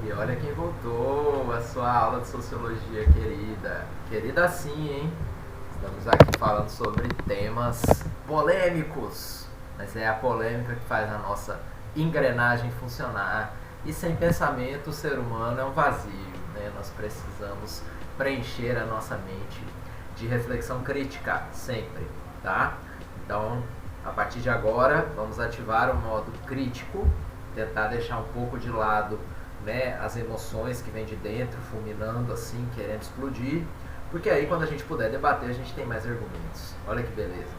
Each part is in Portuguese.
E olha quem voltou, a sua aula de sociologia querida. Querida sim, hein? Estamos aqui falando sobre temas polêmicos. Mas é a polêmica que faz a nossa engrenagem funcionar. E sem pensamento o ser humano é um vazio, né? Nós precisamos preencher a nossa mente de reflexão crítica, sempre, tá? Então, a partir de agora, vamos ativar o modo crítico, tentar deixar um pouco de lado, né, as emoções que vêm de dentro, fulminando assim, querendo explodir, porque aí quando a gente puder debater, a gente tem mais argumentos. Olha que beleza.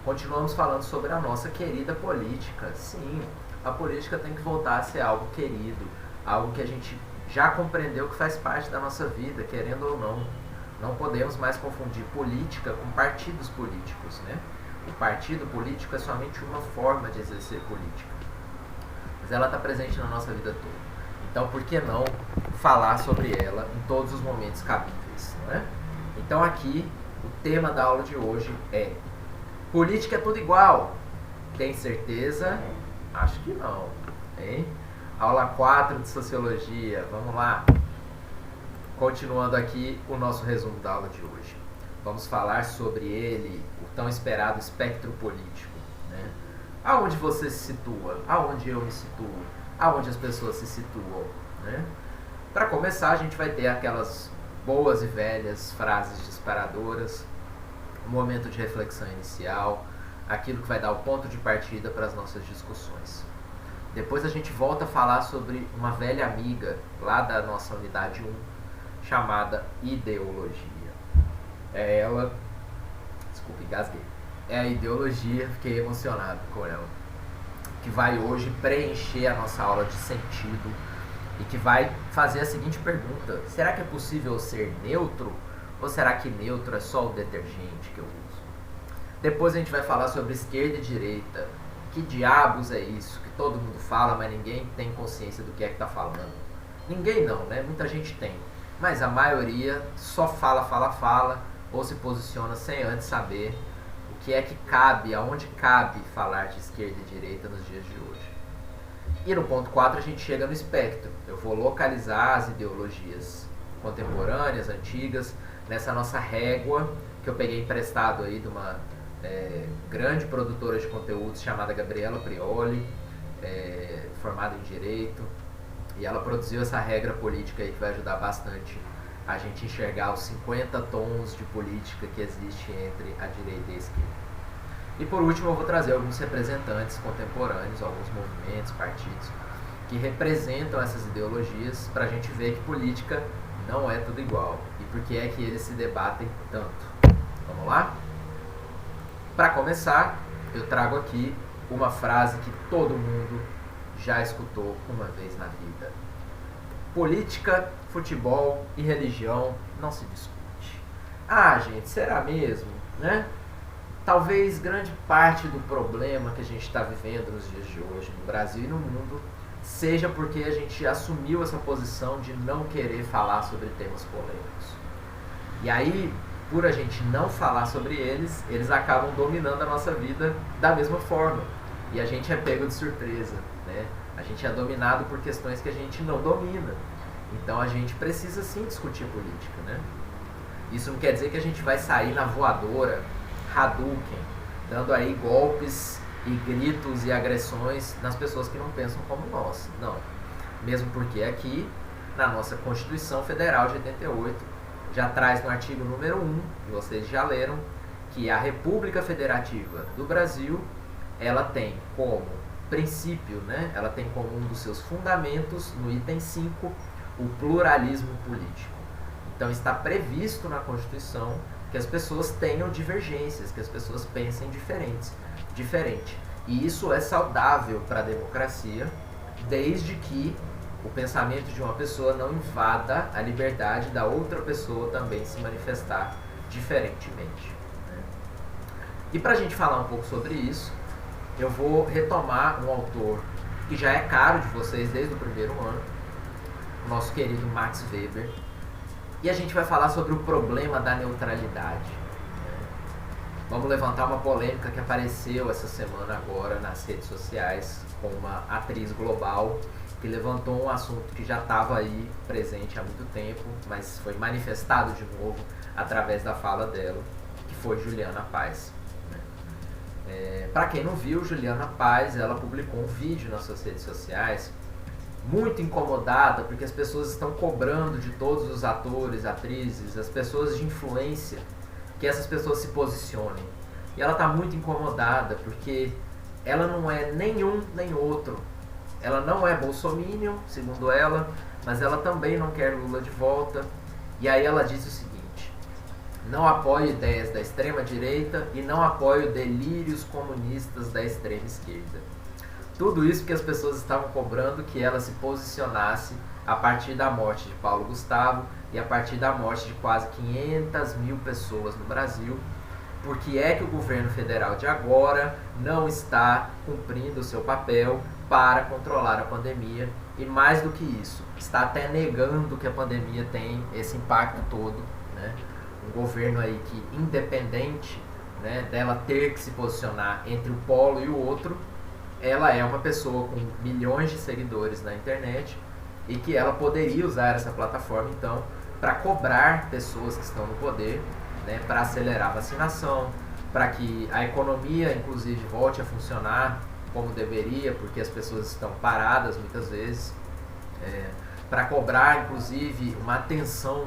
Continuamos falando sobre a nossa querida política. Sim, a política tem que voltar a ser algo querido, algo que a gente já compreendeu que faz parte da nossa vida, querendo ou não. Não podemos mais confundir política com partidos políticos, né? O partido político é somente uma forma de exercer política, mas ela está presente na nossa vida toda. Então, por que não falar sobre ela em todos os momentos cabíveis, não é? Então, aqui, o tema da aula de hoje é: política é tudo igual? Tem certeza? Acho que não, hein? Aula 4 de Sociologia, vamos lá. Continuando aqui o nosso resumo da aula de hoje. Vamos falar sobre ele, o tão esperado espectro político, né? Aonde você se situa? Aonde eu me situo? Aonde as pessoas se situam, né? Para começar, a gente vai ter aquelas boas e velhas frases disparadoras, um momento de reflexão inicial, aquilo que vai dar o ponto de partida para as nossas discussões. Depois a gente volta a falar sobre uma velha amiga lá da nossa unidade 1, chamada ideologia. É ela, desculpe, engasguei. É a ideologia, fiquei emocionado com ela, que vai hoje preencher a nossa aula de sentido e que vai fazer a seguinte pergunta: será que é possível ser neutro? Ou será que neutro é só o detergente que eu uso? Depois a gente vai falar sobre esquerda e direita. Que diabos é isso? Que todo mundo fala, mas ninguém tem consciência do que é que está falando. Ninguém não, né? Muita gente tem. Mas a maioria só fala, ou se posiciona sem antes saber o que é que cabe, aonde cabe falar de esquerda e direita nos dias de hoje. E no ponto 4 a gente chega no espectro. Eu vou localizar as ideologias contemporâneas, antigas, nessa nossa régua que eu peguei emprestado aí de uma grande produtora de conteúdos chamada Gabriela Prioli, formada em Direito. E ela produziu essa regra política aí que vai ajudar bastante a gente enxergar os 50 tons de política que existe entre a direita e a esquerda. E por último eu vou trazer alguns representantes contemporâneos, alguns movimentos, partidos, que representam essas ideologias para a gente ver que política não é tudo igual e por que é que eles se debatem tanto. Vamos lá? Para começar, eu trago aqui uma frase que todo mundo já escutou uma vez na vida: política, futebol e religião não se discute. Ah, gente, será mesmo, né? Talvez grande parte do problema que a gente está vivendo nos dias de hoje, no Brasil e no mundo, seja porque a gente assumiu essa posição de não querer falar sobre temas polêmicos. E aí, por a gente não falar sobre eles, eles acabam dominando a nossa vida da mesma forma. E a gente é pego de surpresa, né? A gente é dominado por questões que a gente não domina. Então a gente precisa sim discutir política, né? Isso não quer dizer que a gente vai sair na voadora, Hadouken, dando aí golpes e gritos e agressões nas pessoas que não pensam como nós. Não. Mesmo porque aqui, na nossa Constituição Federal de 88, já traz no artigo número 1, que vocês já leram, que a República Federativa do Brasil, ela tem como princípio, né? Ela tem como um dos seus fundamentos, no item 5, o pluralismo político. Então está previsto na Constituição que as pessoas tenham divergências, que as pessoas pensem diferente. E isso é saudável para a democracia, desde que o pensamento de uma pessoa não invada a liberdade da outra pessoa também se manifestar diferentemente, né? E para a gente falar um pouco sobre isso, eu vou retomar um autor que já é caro de vocês desde o primeiro ano, o nosso querido Max Weber, e a gente vai falar sobre o problema da neutralidade. Vamos levantar uma polêmica que apareceu essa semana agora nas redes sociais com uma atriz global que levantou um assunto que já estava aí presente há muito tempo, mas foi manifestado de novo através da fala dela, que foi Juliana Paes. Para quem não viu, Juliana Paes, ela publicou um vídeo nas suas redes sociais muito incomodada porque as pessoas estão cobrando de todos os atores, atrizes, as pessoas de influência, que essas pessoas se posicionem. E ela está muito incomodada porque ela não é nenhum nem outro. Ela não é bolsominion, segundo ela, mas ela também não quer Lula de volta. E aí ela disse o seguinte: não apoio ideias da extrema-direita e não apoio delírios comunistas da extrema-esquerda. Tudo isso porque as pessoas estavam cobrando que ela se posicionasse a partir da morte de Paulo Gustavo e a partir da morte de quase 500 mil pessoas no Brasil. Porque é que o governo federal de agora não está cumprindo o seu papel para controlar a pandemia e, mais do que isso, está até negando que a pandemia tem esse impacto todo, né? Um governo aí que, independente, né, dela ter que se posicionar entre o polo e o outro, ela é uma pessoa com milhões de seguidores na internet e que ela poderia usar essa plataforma, então, para cobrar pessoas que estão no poder, né, para acelerar a vacinação, para que a economia, inclusive, volte a funcionar como deveria, porque as pessoas estão paradas muitas vezes, para cobrar, inclusive, uma atenção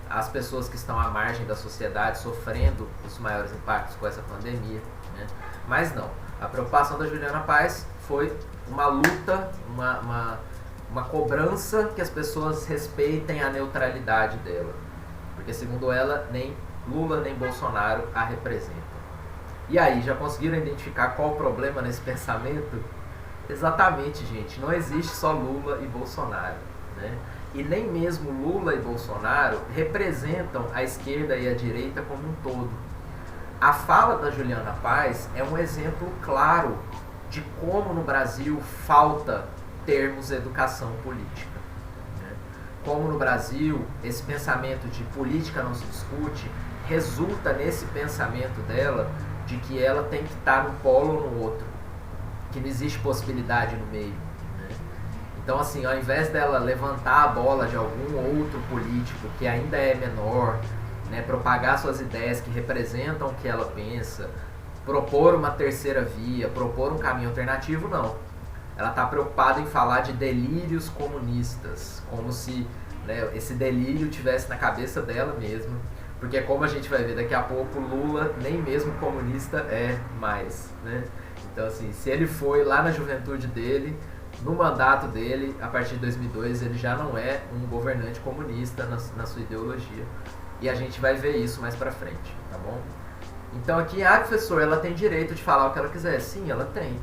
às pessoas que estão à margem da sociedade, sofrendo os maiores impactos com essa pandemia, né? Mas não, a preocupação da Juliana Paes foi uma luta, uma cobrança que as pessoas respeitem a neutralidade dela, porque, segundo ela, nem Lula nem Bolsonaro a representam. E aí, já conseguiram identificar qual o problema nesse pensamento? Exatamente, gente, não existe só Lula e Bolsonaro, né? E nem mesmo Lula e Bolsonaro representam a esquerda e a direita como um todo. A fala da Juliana Paes é um exemplo claro de como no Brasil falta termos educação política. Como no Brasil esse pensamento de política não se discute resulta nesse pensamento dela de que ela tem que estar num polo ou no outro, que não existe possibilidade no meio, né? Então, assim, ao invés dela levantar a bola de algum outro político que ainda é menor, né, propagar suas ideias que representam o que ela pensa, propor uma terceira via, propor um caminho alternativo, não. Ela está preocupada em falar de delírios comunistas, como se, né, esse delírio tivesse na cabeça dela mesma, porque, como a gente vai ver daqui a pouco, Lula nem mesmo comunista é mais, né? Então, assim, se ele foi lá na juventude dele, no mandato dele, a partir de 2002, ele já não é um governante comunista na sua ideologia. E a gente vai ver isso mais pra frente, tá bom? Então aqui, professor, ela tem direito de falar o que ela quiser. Sim, ela tem.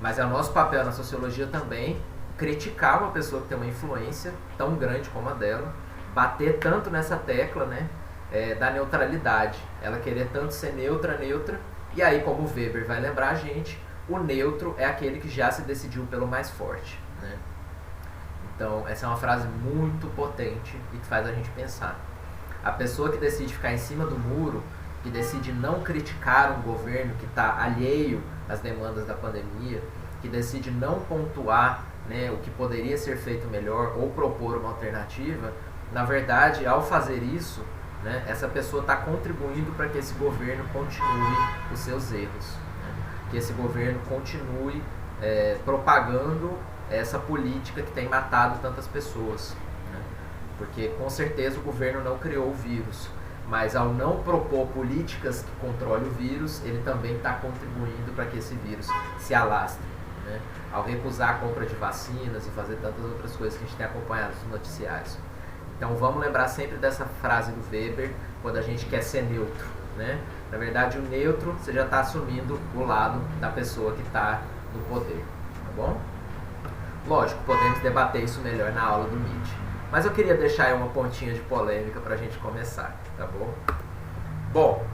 Mas é o nosso papel na sociologia também criticar uma pessoa que tem uma influência tão grande como a dela, bater tanto nessa tecla, né, da neutralidade. Ela querer tanto ser neutra, e aí, como o Weber vai lembrar a gente, o neutro é aquele que já se decidiu pelo mais forte, né? Então, essa é uma frase muito potente e que faz a gente pensar. A pessoa que decide ficar em cima do muro, que decide não criticar um governo que está alheio às demandas da pandemia, que decide não pontuar, né, o que poderia ser feito melhor ou propor uma alternativa, na verdade, ao fazer isso, né, essa pessoa está contribuindo para que esse governo continue os seus erros, né? Que esse governo continue propagando essa política que tem matado tantas pessoas, né? Porque com certeza o governo não criou o vírus, mas ao não propor políticas que controlem o vírus, ele também está contribuindo para que esse vírus se alastre, né? Ao recusar a compra de vacinas e fazer tantas outras coisas que a gente tem acompanhado nos noticiários. Então vamos lembrar sempre dessa frase do Weber, quando a gente quer ser neutro, né? Na verdade, o neutro, você já está assumindo o lado da pessoa que está no poder, tá bom? Lógico, podemos debater isso melhor na aula do MIT. Mas eu queria deixar aí uma pontinha de polêmica para a gente começar, tá bom? Bom,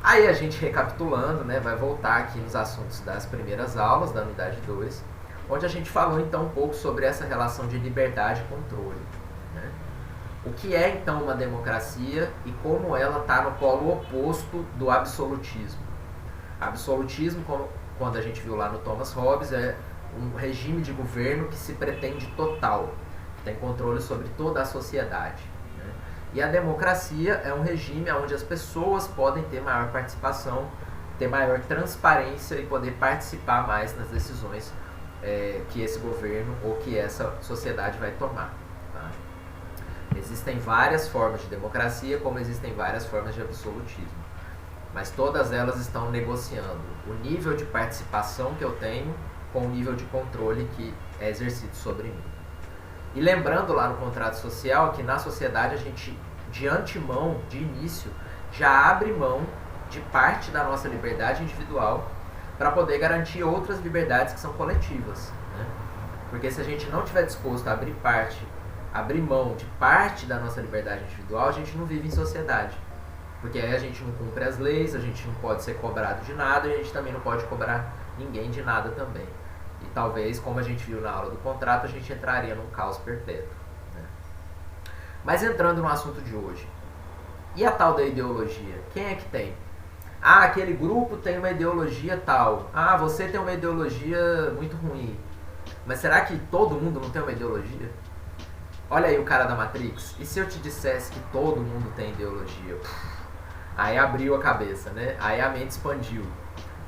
aí a gente recapitulando, né, vai voltar aqui nos assuntos das primeiras aulas da unidade 2, onde a gente falou então um pouco sobre essa relação de liberdade e controle. O que é então uma democracia e como ela está no polo oposto do absolutismo. Absolutismo, quando a gente viu lá no Thomas Hobbes, é um regime de governo que se pretende total, que tem controle sobre toda a sociedade. Né? E a democracia é um regime onde as pessoas podem ter maior participação, ter maior transparência e poder participar mais nas decisões que esse governo ou que essa sociedade vai tomar. Tá? Existem várias formas de democracia, como existem várias formas de absolutismo. Mas todas elas estão negociando o nível de participação que eu tenho com o nível de controle que é exercido sobre mim. E lembrando lá no contrato social que na sociedade a gente, de antemão, de início, já abre mão de parte da nossa liberdade individual para poder garantir outras liberdades que são coletivas. Né? Porque se a gente não estiver disposto a abrir mão de parte da nossa liberdade individual, a gente não vive em sociedade. Porque aí a gente não cumpre as leis, a gente não pode ser cobrado de nada e a gente também não pode cobrar ninguém de nada também. E talvez, como a gente viu na aula do contrato, a gente entraria num caos perpétuo. Né? Mas entrando no assunto de hoje, e a tal da ideologia? Quem é que tem? Ah, aquele grupo tem uma ideologia tal. Ah, você tem uma ideologia muito ruim. Mas será que todo mundo não tem uma ideologia? Olha aí o cara da Matrix. E se eu te dissesse que todo mundo tem ideologia? Aí abriu a cabeça, né? Aí a mente expandiu.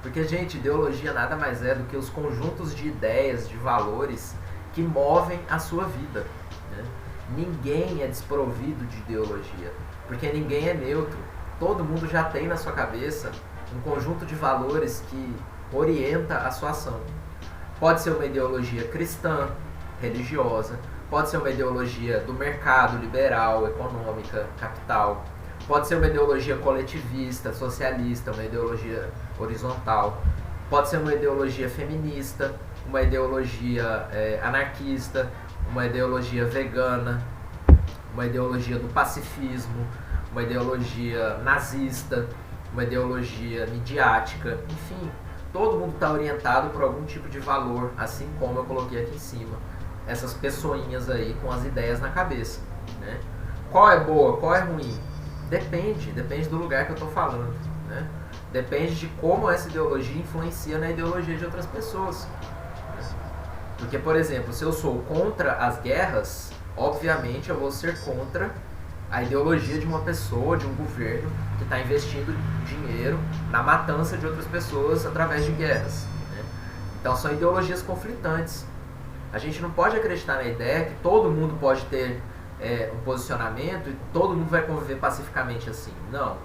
Porque, gente, ideologia nada mais é do que os conjuntos de ideias, de valores que movem a sua vida. Né? Ninguém é desprovido de ideologia. Porque ninguém é neutro. Todo mundo já tem na sua cabeça um conjunto de valores que orienta a sua ação. Pode ser uma ideologia cristã, religiosa, pode ser uma ideologia do mercado, liberal, econômica, capital, pode ser uma ideologia coletivista, socialista, uma ideologia horizontal, pode ser uma ideologia feminista, uma ideologia anarquista, uma ideologia vegana, uma ideologia do pacifismo, uma ideologia nazista, uma ideologia midiática, enfim, todo mundo está orientado por algum tipo de valor, assim como eu coloquei aqui em cima, essas pessoinhas aí com as ideias na cabeça. Né? Qual é boa, qual é ruim? Depende do lugar que eu estou falando. Né? Depende de como essa ideologia influencia na ideologia de outras pessoas. Né? Porque, por exemplo, se eu sou contra as guerras, obviamente eu vou ser contra a ideologia de uma pessoa, de um governo que está investindo dinheiro na matança de outras pessoas através de guerras. Né? Então são ideologias conflitantes. A gente não pode acreditar na ideia que todo mundo pode ter um posicionamento e todo mundo vai conviver pacificamente assim. Não.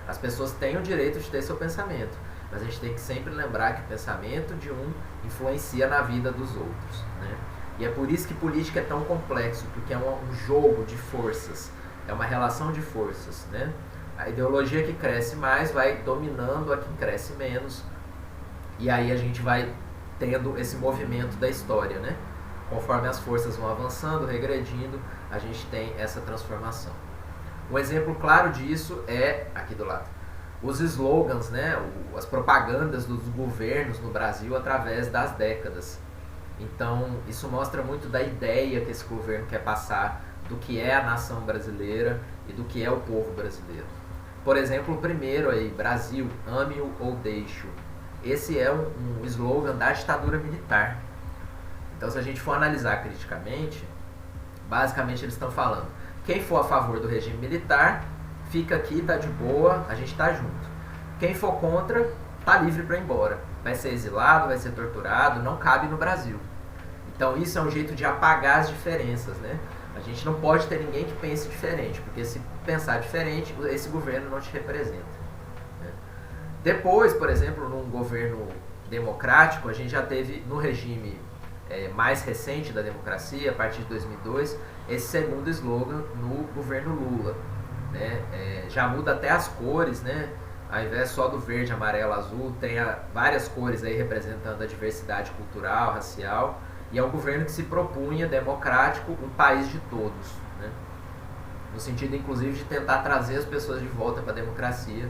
As pessoas têm o direito de ter seu pensamento, mas a gente tem que sempre lembrar que o pensamento de um influencia na vida dos outros. Né? E é por isso que política é tão complexo, porque é um jogo de forças. É uma relação de forças, né? A ideologia que cresce mais vai dominando a que cresce menos. E aí a gente vai tendo esse movimento da história, né? Conforme as forças vão avançando, regredindo, a gente tem essa transformação. Um exemplo claro disso é, aqui do lado, os slogans, né? As propagandas dos governos no Brasil através das décadas. Então, isso mostra muito da ideia que esse governo quer passar do que é a nação brasileira e do que é o povo brasileiro. Por exemplo, o primeiro aí, Brasil, ame-o ou deixe-o. Esse é um slogan da ditadura militar. Então, se a gente for analisar criticamente, basicamente eles estão falando, quem for a favor do regime militar, fica aqui, tá de boa, a gente tá junto. Quem for contra, tá livre para ir embora. Vai ser exilado, vai ser torturado, não cabe no Brasil. Então, isso é um jeito de apagar as diferenças, né? A gente não pode ter ninguém que pense diferente, porque se pensar diferente, esse governo não te representa. Né? Depois, por exemplo, num governo democrático, a gente já teve no regime mais recente da democracia, a partir de 2002, esse segundo slogan no governo Lula. Né? Já muda até as cores, né? Ao invés só do verde, amarelo, azul, tem várias cores aí representando a diversidade cultural, racial. E é um governo que se propunha democrático, um país de todos, né? No sentido, inclusive, de tentar trazer as pessoas de volta para a democracia,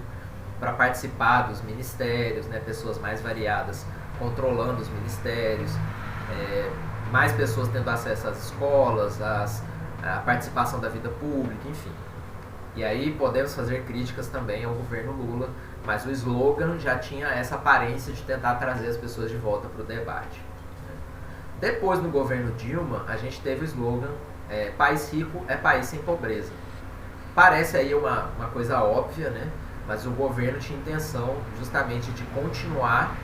para participar dos ministérios, né? Pessoas mais variadas controlando os ministérios, mais pessoas tendo acesso às escolas, a participação da vida pública, enfim. E aí podemos fazer críticas também ao governo Lula, mas o slogan já tinha essa aparência de tentar trazer as pessoas de volta para o debate. Depois, no governo Dilma, a gente teve o slogan país rico é país sem pobreza. Parece aí uma coisa óbvia, né? Mas o governo tinha intenção justamente de continuar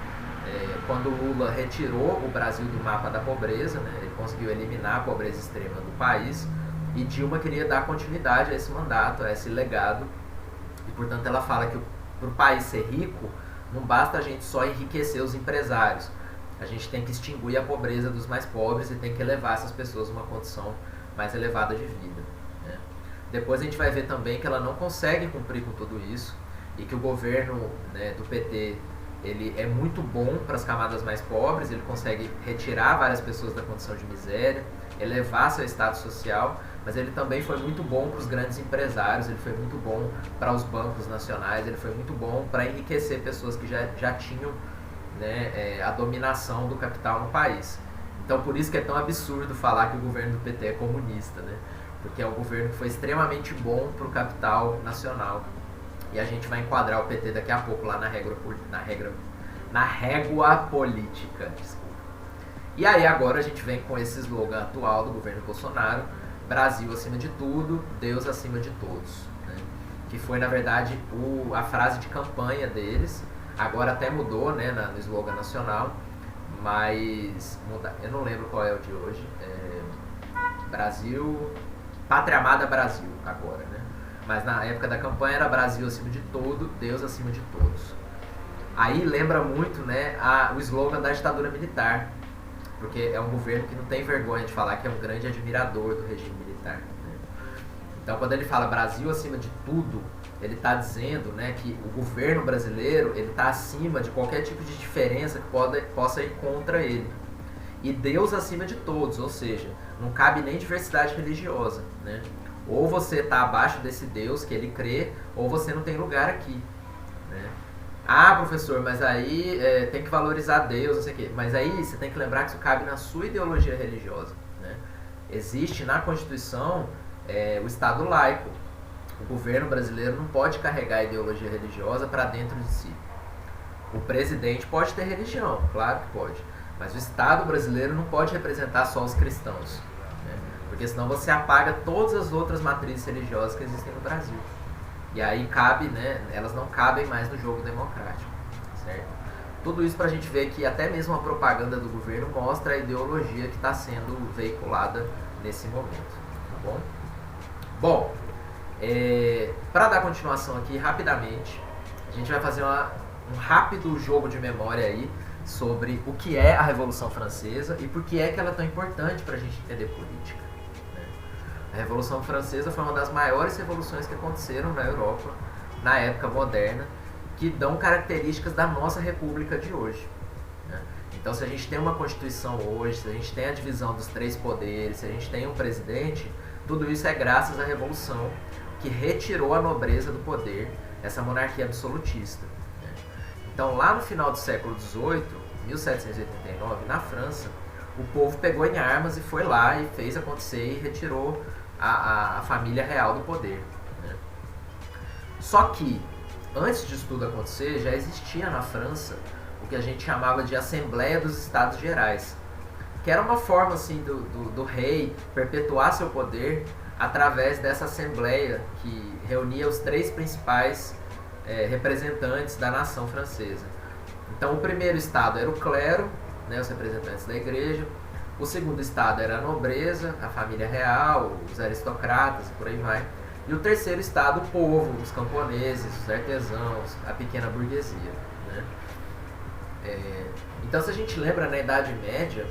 quando Lula retirou o Brasil do mapa da pobreza, né? Ele conseguiu eliminar a pobreza extrema do país, e Dilma queria dar continuidade a esse mandato, a esse legado, e portanto ela fala que para o país ser rico, não basta a gente só enriquecer os empresários, a gente tem que extinguir a pobreza dos mais pobres e tem que elevar essas pessoas a uma condição mais elevada de vida, né? Depois a gente vai ver também que ela não consegue cumprir com tudo isso, e que o governo, né, do PT ele é muito bom para as camadas mais pobres, ele consegue retirar várias pessoas da condição de miséria, elevar seu status social, mas ele também foi muito bom para os grandes empresários, ele foi muito bom para os bancos nacionais, ele foi muito bom para enriquecer pessoas que já tinham, né, a dominação do capital no país. Então por isso que é tão absurdo falar que o governo do PT é comunista, né? Porque é um governo que foi extremamente bom para o capital nacional. E a gente vai enquadrar o PT daqui a pouco lá na régua política. Desculpa. E aí agora a gente vem com esse slogan atual do governo Bolsonaro: Brasil acima de tudo, Deus acima de todos, né? Que foi na verdade a frase de campanha deles. Agora até mudou, né, no slogan nacional, mas eu não lembro qual é o de hoje. Brasil, Pátria Amada Brasil agora, né? Mas na época da campanha era Brasil acima de tudo, Deus acima de todos. Aí lembra muito, né, o slogan da ditadura militar, porque é um governo que não tem vergonha de falar que é um grande admirador do regime militar, né? Então quando ele fala Brasil acima de tudo, ele está dizendo, né, que o governo brasileiro está acima de qualquer tipo de diferença que possa ir contra ele. E Deus acima de todos, ou seja, não cabe nem diversidade religiosa, né? Ou você está abaixo desse Deus que ele crê, ou você não tem lugar aqui, né? Ah, professor, mas aí tem que valorizar Deus, não sei o quê. Mas aí você tem que lembrar que isso cabe na sua ideologia religiosa, né? Existe na Constituição o Estado laico. O governo brasileiro não pode carregar a ideologia religiosa para dentro de si. O presidente pode ter religião, claro que pode. Mas o Estado brasileiro não pode representar só os cristãos, né? Porque senão você apaga todas as outras matrizes religiosas que existem no Brasil. E aí cabe, né, elas não cabem mais no jogo democrático, certo? Tudo isso para a gente ver que até mesmo a propaganda do governo mostra a ideologia que está sendo veiculada nesse momento, tá bom? Bom, para dar continuação aqui rapidamente, a gente vai fazer um rápido jogo de memória aí sobre o que é a Revolução Francesa e por que é que ela é tão importante para a gente entender política. A Revolução Francesa foi uma das maiores revoluções que aconteceram na Europa, na época moderna, que dão características da nossa república de hoje, né? Então, se a gente tem uma Constituição hoje, se a gente tem a divisão dos 3 poderes, se a gente tem um presidente, tudo isso é graças à Revolução, que retirou a nobreza do poder, essa monarquia absolutista, né? Então, lá no final do século XVIII, 1789, na França, o povo pegou em armas e foi lá e fez acontecer e retirou a família real do poder, né? Só que, antes disso tudo acontecer, já existia na França o que a gente chamava de Assembleia dos Estados Gerais, que era uma forma assim do rei perpetuar seu poder através dessa assembleia que reunia os 3 principais representantes da nação francesa. Então o primeiro estado era o clero, né, os representantes da igreja. O segundo estado era a nobreza, a família real, os aristocratas e por aí vai. E o terceiro estado, o povo, os camponeses, os artesãos, a pequena burguesia, né? Então, se a gente lembra, na Idade Média,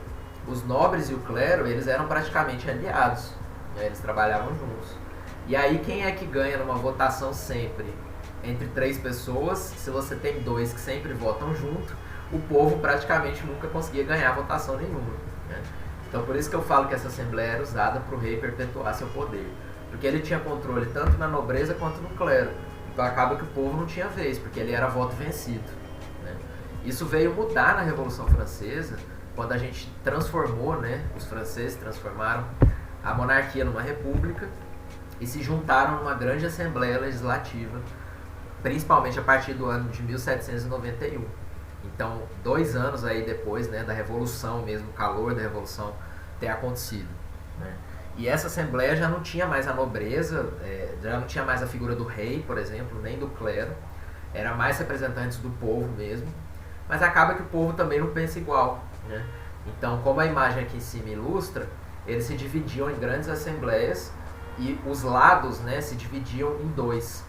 os nobres e o clero, eles eram praticamente aliados, né? Eles trabalhavam juntos. E aí, quem é que ganha numa votação sempre? Entre 3 pessoas, se você tem 2 que sempre votam junto, o povo praticamente nunca conseguia ganhar votação nenhuma, né? Então por isso que eu falo que essa assembleia era usada para o rei perpetuar seu poder, porque ele tinha controle tanto na nobreza quanto no clero. Então acaba que o povo não tinha vez, porque ele era voto vencido, né? Isso veio mudar na Revolução Francesa, quando a gente transformou, né, os franceses transformaram a monarquia numa república e se juntaram numa grande assembleia legislativa, principalmente a partir do ano de 1791. Então, 2 anos aí depois, né, da Revolução mesmo, o calor da Revolução ter acontecido, né? E essa Assembleia já não tinha mais a nobreza, já não tinha mais a figura do rei, por exemplo, nem do clero, era mais representantes do povo mesmo, mas acaba que o povo também não pensa igual, né? Então, como a imagem aqui em cima ilustra, eles se dividiam em grandes assembleias e os lados, né, se dividiam em dois.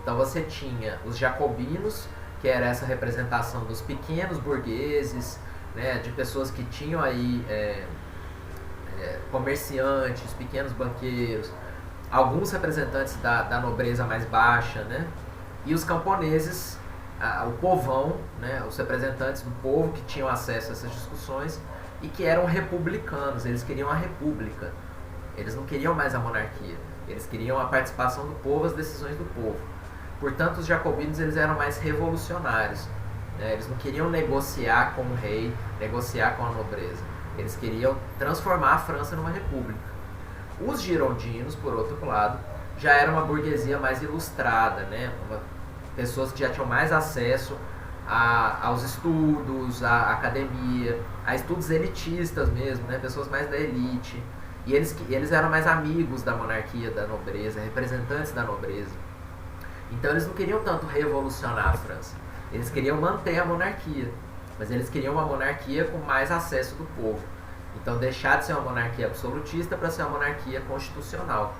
Então você tinha os jacobinos, que era essa representação dos pequenos burgueses, né, de pessoas que tinham aí comerciantes, pequenos banqueiros, alguns representantes da nobreza mais baixa, né, e os camponeses, o povão, né, os representantes do povo que tinham acesso a essas discussões e que eram republicanos, eles queriam a república, eles não queriam mais a monarquia, eles queriam a participação do povo, as decisões do povo. Portanto, os jacobinos eles eram mais revolucionários, né? Eles não queriam negociar com o rei, negociar com a nobreza, eles queriam transformar a França numa república. Os girondinos, por outro lado, já era uma burguesia mais ilustrada, né? Pessoas que já tinham mais acesso aos estudos, à academia, a estudos elitistas mesmo, né? Pessoas mais da elite. E eles eram mais amigos da monarquia, da nobreza, representantes da nobreza. Então eles não queriam tanto revolucionar a França, eles queriam manter a monarquia, mas eles queriam uma monarquia com mais acesso do povo. Então deixar de ser uma monarquia absolutista para ser uma monarquia constitucional,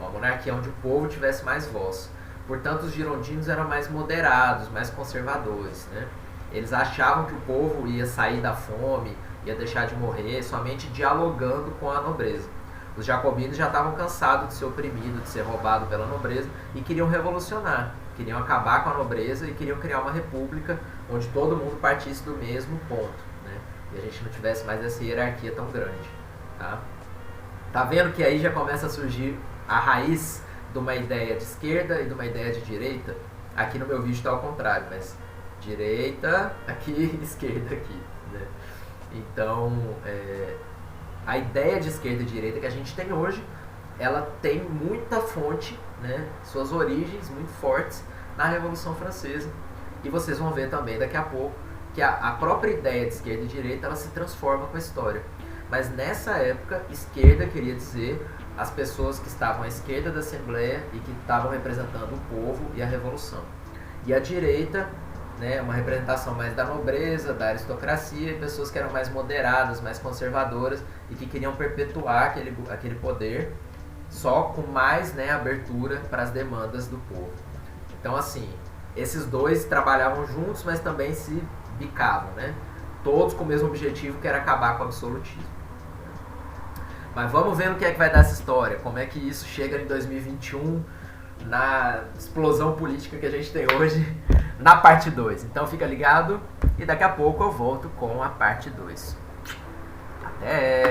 uma monarquia onde o povo tivesse mais voz. Portanto, os girondinos eram mais moderados, mais conservadores, né? Eles achavam que o povo ia sair da fome, ia deixar de morrer somente dialogando com a nobreza. Os jacobinos já estavam cansados de ser oprimido, de ser roubado pela nobreza e queriam revolucionar, queriam acabar com a nobreza e queriam criar uma república onde todo mundo partisse do mesmo ponto, né? E a gente não tivesse mais essa hierarquia tão grande, tá? Tá vendo que aí já começa a surgir a raiz de uma ideia de esquerda e de uma ideia de direita? Aqui no meu vídeo está ao contrário, mas direita aqui, esquerda aqui, né? Então, a ideia de esquerda e direita que a gente tem hoje, ela tem muita fonte, né, suas origens muito fortes na Revolução Francesa. E vocês vão ver também daqui a pouco que a própria ideia de esquerda e direita ela se transforma com a história. Mas nessa época, esquerda queria dizer as pessoas que estavam à esquerda da Assembleia e que estavam representando o povo e a Revolução. E a direita, né, uma representação mais da nobreza, da aristocracia, e pessoas que eram mais moderadas, mais conservadoras e que queriam perpetuar aquele poder só com mais, né, abertura para as demandas do povo. Então, assim, esses dois trabalhavam juntos, mas também se bicavam, né? Todos com o mesmo objetivo, que era acabar com o absolutismo. Mas vamos ver no que é que vai dar essa história, como é que isso chega em 2021, na explosão política que a gente tem hoje, na parte 2. Então fica ligado e daqui a pouco eu volto com a parte 2. Até!